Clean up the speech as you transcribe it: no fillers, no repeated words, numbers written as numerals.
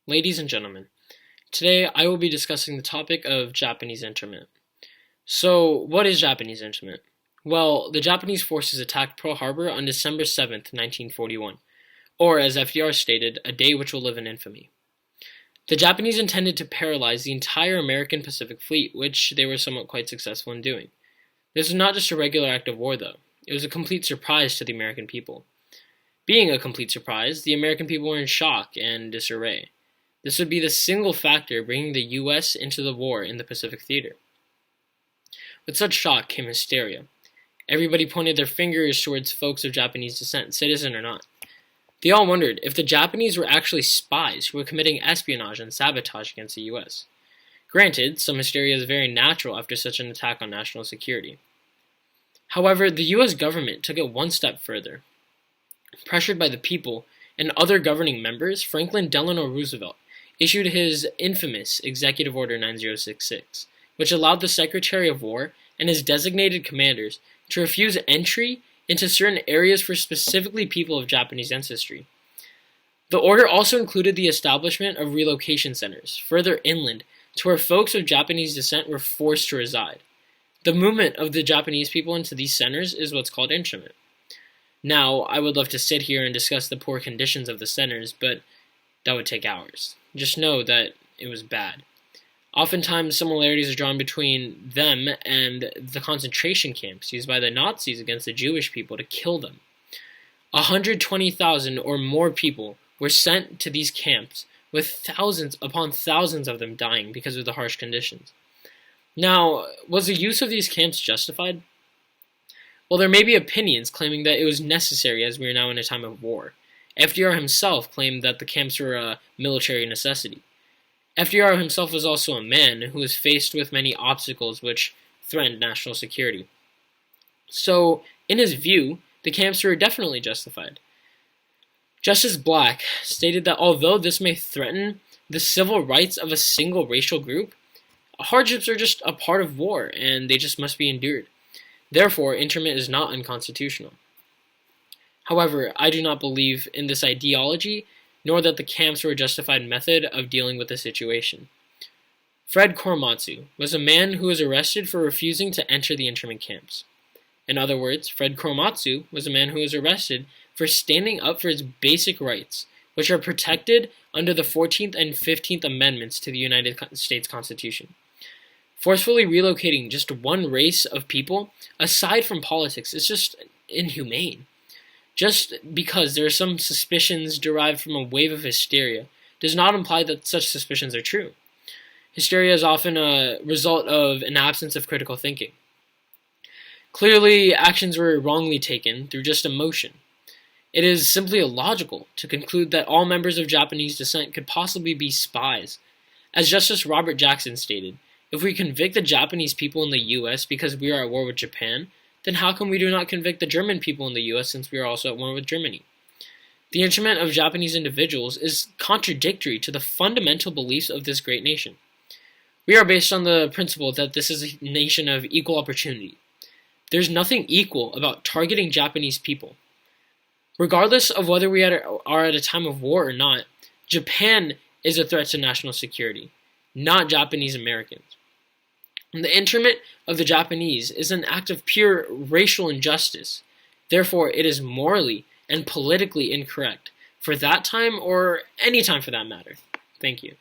Ladies and gentlemen, today I will be discussing the topic of Japanese internment. So, what is Japanese internment? Well, the Japanese forces attacked Pearl Harbor on December 7th, 1941, or as FDR stated, a day which will live in infamy. The Japanese intended to paralyze the entire American Pacific Fleet, which they were somewhat quite successful in doing. This was not just a regular act of war, though. It was a complete surprise to the American people. Being a complete surprise, the American people were in shock and disarray. This would be the single factor bringing the U.S. into the war in the Pacific theater. With such shock came hysteria. Everybody pointed their fingers towards folks of Japanese descent, citizen or not. They all wondered if the Japanese were actually spies who were committing espionage and sabotage against the U.S. Granted, some hysteria is very natural after such an attack on national security. However, the U.S. government took it one step further. Pressured by the people and other governing members, Franklin Delano Roosevelt issued his infamous Executive Order 9066, which allowed the Secretary of War and his designated commanders to refuse entry into certain areas for specifically people of Japanese ancestry. The order also included the establishment of relocation centers further inland to where folks of Japanese descent were forced to reside. The movement of the Japanese people into these centers is what's called internment. Now, I would love to sit here and discuss the poor conditions of the centers, but that would take hours. Just know that it was bad. Oftentimes, similarities are drawn between them and the concentration camps used by the Nazis against the Jewish people to kill them. 120,000 or more people were sent to these camps, with thousands upon thousands of them dying because of the harsh conditions. Now, was the use of these camps justified? Well, there may be opinions claiming that it was necessary as we are now in a time of war. FDR himself claimed that the camps were a military necessity. FDR himself was also a man who was faced with many obstacles which threatened national security. So, in his view, the camps were definitely justified. Justice Black stated that although this may threaten the civil rights of a single racial group, hardships are just a part of war and they just must be endured. Therefore, internment is not unconstitutional. However, I do not believe in this ideology, nor that the camps were a justified method of dealing with the situation. Fred Korematsu was a man who was arrested for refusing to enter the internment camps. In other words, Fred Korematsu was a man who was arrested for standing up for his basic rights, which are protected under the 14th and 15th Amendments to the United States Constitution. Forcefully relocating just one race of people, aside from politics, is just inhumane. Just because there are some suspicions derived from a wave of hysteria does not imply that such suspicions are true. Hysteria is often a result of an absence of critical thinking. Clearly, actions were wrongly taken through just emotion. It is simply illogical to conclude that all members of Japanese descent could possibly be spies. As Justice Robert Jackson stated, if we convict the Japanese people in the U.S. because we are at war with Japan, then how come we do not convict the German people in the U.S. since we are also at war with Germany? The internment of Japanese individuals is contradictory to the fundamental beliefs of this great nation. We are based on the principle that this is a nation of equal opportunity. There's nothing equal about targeting Japanese people. Regardless of whether we are at a time of war or not, Japan is a threat to national security, not Japanese Americans. The internment of the Japanese is an act of pure racial injustice. Therefore, it is morally and politically incorrect for that time or any time for that matter. Thank you.